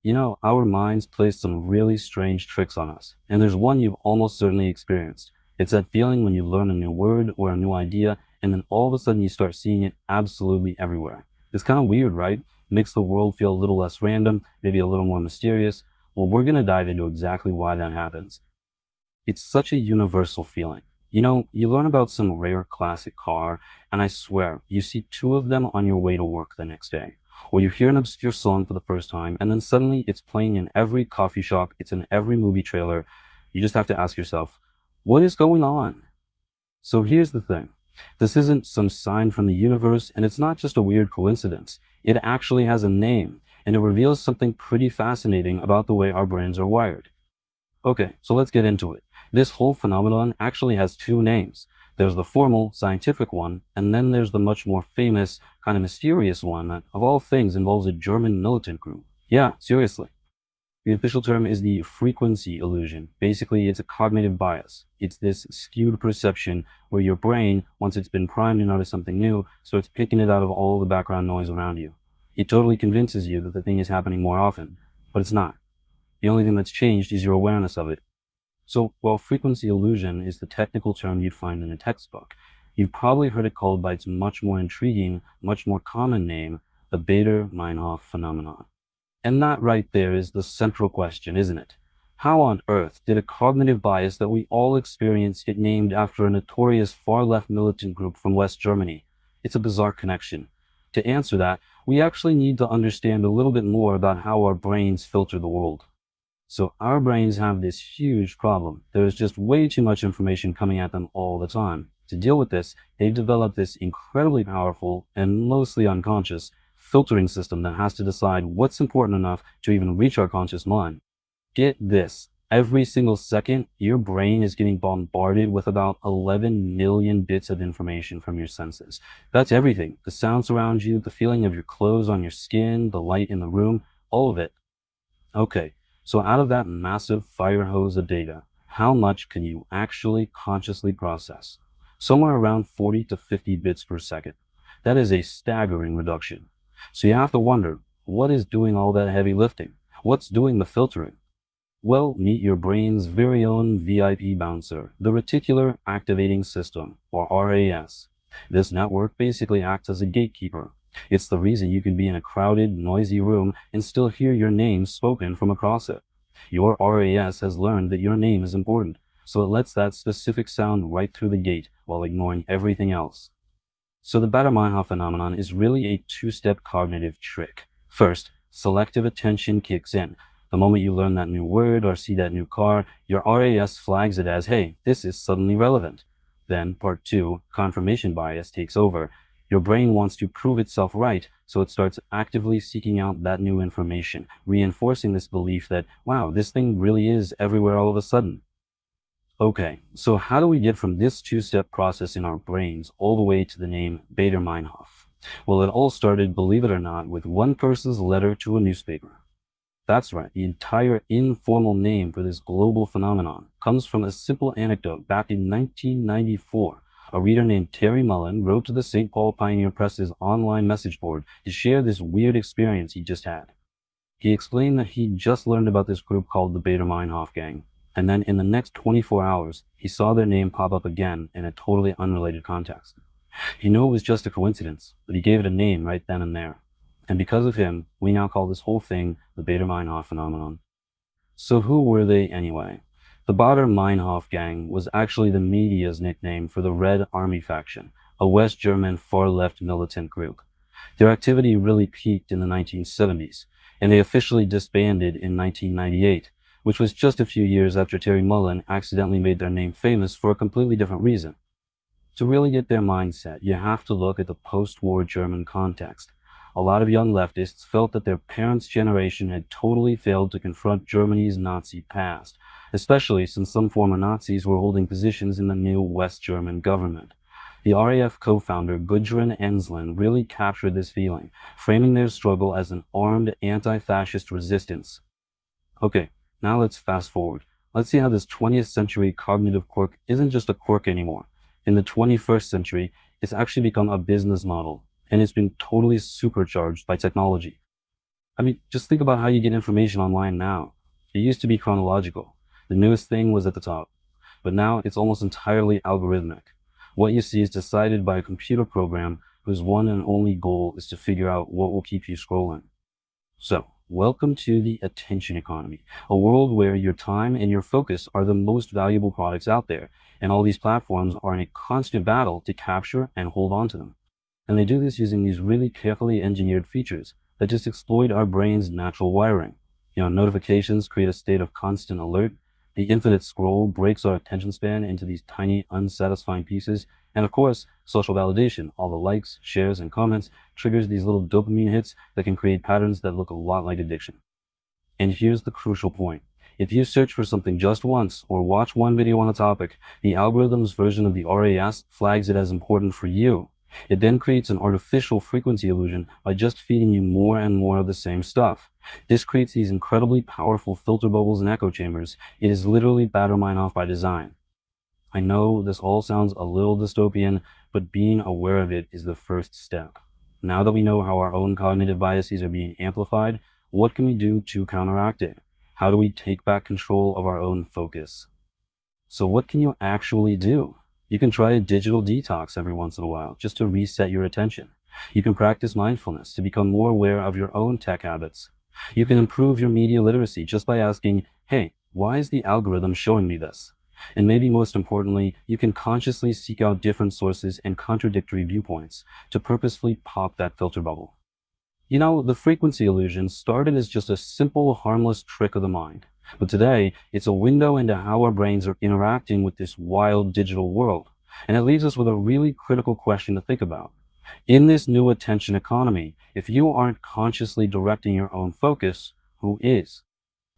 You know, our minds play some really strange tricks on us, and there's one you've almost certainly experienced. It's that feeling when you learn a new word or a new idea, and then all of a sudden you start seeing it absolutely everywhere. It's kind of weird, right? Makes the world feel a little less random, maybe a little more mysterious. Well, we're going to dive into exactly why that happens. It's such a universal feeling. You know, you learn about some rare classic car, and I swear, you see two of them on your way to work the next day. Or you hear an obscure song for the first time, and then suddenly it's playing in every coffee shop, it's in every movie trailer. You just have to ask yourself, what is going on? So here's the thing. This isn't some sign from the universe, and it's not just a weird coincidence. It actually has a name, and it reveals something pretty fascinating about the way our brains are wired. Okay, so let's get into it. This whole phenomenon actually has two names. There's the formal, scientific one, and then there's the much more famous, kind of mysterious one that, of all things, involves a German militant group. Yeah, seriously. The official term is the frequency illusion. Basically, it's a cognitive bias. It's this skewed perception where your brain, once it's been primed to notice something new, starts picking it out of all the background noise around you. It totally convinces you that the thing is happening more often, but it's not. The only thing that's changed is your awareness of it. So, while frequency illusion is the technical term you'd find in a textbook, you've probably heard it called by its much more intriguing, much more common name, the Bader-Meinhof phenomenon. And that right there is the central question, isn't it? How on earth did a cognitive bias that we all experience get named after a notorious far-left militant group from West Germany? It's a bizarre connection. To answer that, we actually need to understand a little bit more about how our brains filter the world. So our brains have this huge problem. There's just way too much information coming at them all the time. To deal with this, they've developed this incredibly powerful and mostly unconscious filtering system that has to decide what's important enough to even reach our conscious mind. Get this. Every single second, your brain is getting bombarded with about 11 million bits of information from your senses. That's everything. The sounds around you, the feeling of your clothes on your skin, the light in the room, all of it. Okay, so out of that massive fire hose of data, how much can you actually consciously process? Somewhere around 40 to 50 bits per second. That is a staggering reduction. So you have to wonder, what is doing all that heavy lifting? What's doing the filtering? Well, meet your brain's very own VIP bouncer, the Reticular Activating System, or RAS. This network basically acts as a gatekeeper. It's the reason you can be in a crowded, noisy room and still hear your name spoken from across it. Your RAS has learned that your name is important, so it lets that specific sound right through the gate while ignoring everything else. So the Baader-Meinhof phenomenon is really a two-step cognitive trick. First, selective attention kicks in. The moment you learn that new word or see that new car, your RAS flags it as, hey, this is suddenly relevant. Then, part two, confirmation bias takes over. Your brain wants to prove itself right, so it starts actively seeking out that new information, reinforcing this belief that, wow, this thing really is everywhere all of a sudden. Okay, so how do we get from this two-step process in our brains all the way to the name Baader-Meinhof? Well, it all started, believe it or not, with one person's letter to a newspaper. That's right, the entire informal name for this global phenomenon comes from a simple anecdote back in 1994. A reader named Terry Mullen wrote to the St. Paul Pioneer Press's online message board to share this weird experience he just had. He explained that he just learned about this group called the Baader-Meinhof Gang, and then in the next 24 hours, he saw their name pop up again in a totally unrelated context. He knew it was just a coincidence, but he gave it a name right then and there. And because of him, we now call this whole thing the Baader-Meinhof phenomenon. So who were they anyway? The Baader-Meinhof Gang was actually the media's nickname for the Red Army faction, a West German far-left militant group. Their activity really peaked in the 1970s, and they officially disbanded in 1998, which was just a few years after Terry Mullen accidentally made their name famous for a completely different reason. To really get their mindset, you have to look at the post-war German context. A lot of young leftists felt that their parents' generation had totally failed to confront Germany's Nazi past, especially since some former Nazis were holding positions in the new West German government. The RAF co-founder Gudrun Ensslin really captured this feeling, framing their struggle as an armed anti-fascist resistance. Okay, now let's fast forward. Let's see how this 20th century cognitive quirk isn't just a quirk anymore. In the 21st century, it's actually become a business model, and it's been totally supercharged by technology. I mean, just think about how you get information online now. It used to be chronological. The newest thing was at the top, but now it's almost entirely algorithmic. What you see is decided by a computer program whose one and only goal is to figure out what will keep you scrolling. So, welcome to the attention economy, a world where your time and your focus are the most valuable products out there, and all these platforms are in a constant battle to capture and hold on to them. And they do this using these really carefully engineered features that just exploit our brain's natural wiring. Notifications create a state of constant alert. The infinite scroll breaks our attention span into these tiny, unsatisfying pieces. And of course, social validation, all the likes, shares, and comments triggers these little dopamine hits that can create patterns that look a lot like addiction. And here's the crucial point. If you search for something just once or watch one video on a topic, the algorithm's version of the RAS flags it as important for you. It then creates an artificial frequency illusion by just feeding you more and more of the same stuff. This creates these incredibly powerful filter bubbles and echo chambers. It is literally batter mine off by design. I know this all sounds a little dystopian, but being aware of it is the first step. Now that we know how our own cognitive biases are being amplified, what can we do to counteract it? How do we take back control of our own focus? So what can you actually do? You can try a digital detox every once in a while, just to reset your attention. You can practice mindfulness to become more aware of your own tech habits. You can improve your media literacy just by asking, hey, why is the algorithm showing me this? And maybe most importantly, you can consciously seek out different sources and contradictory viewpoints to purposefully pop that filter bubble. The frequency illusion started as just a simple, harmless trick of the mind. But today, it's a window into how our brains are interacting with this wild digital world. And it leaves us with a really critical question to think about. In this new attention economy, if you aren't consciously directing your own focus, who is?